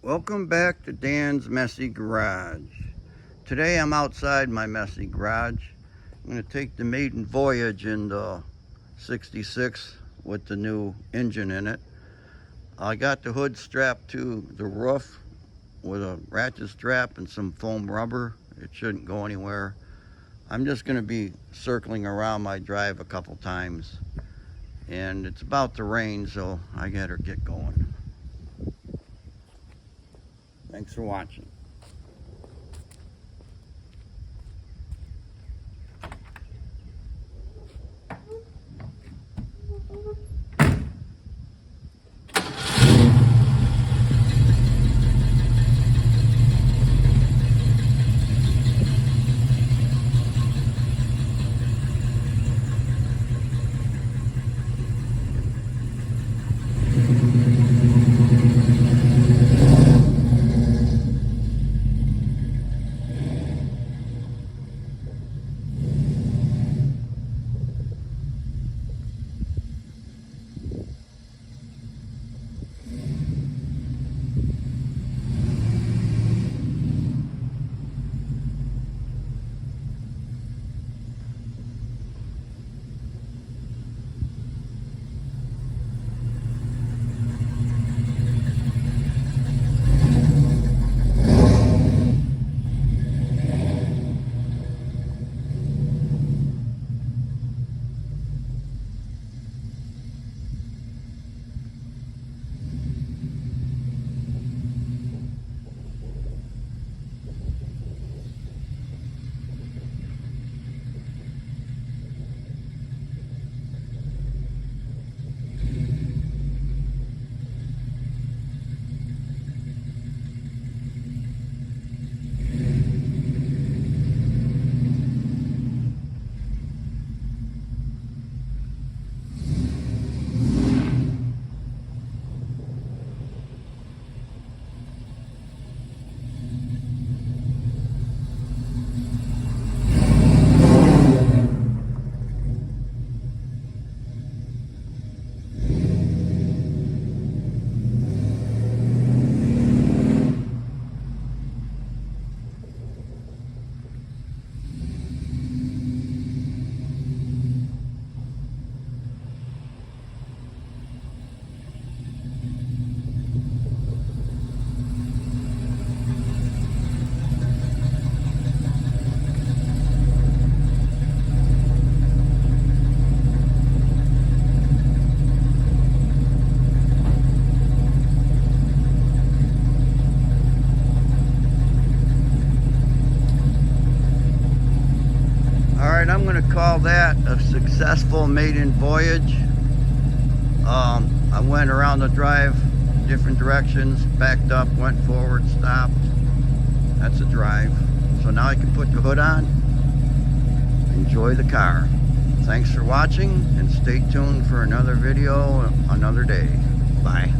Welcome back to Dan's Messy Garage. Today I'm outside my messy garage. I'm going to take the Maiden Voyage in the 66 with the new engine in it. I got the hood strapped to the roof with a ratchet strap and some foam rubber. It shouldn't go anywhere. I'm just going to be circling around my drive a couple times. And it's about to rain, so I gotta get going. Thanks for watching. Alright, I'm going to call that a successful maiden voyage. I went around the drive different directions, backed up, went forward, stopped. That's a drive. So now I can put the hood on, enjoy the car. Thanks for watching, and stay tuned for another video another day. Bye.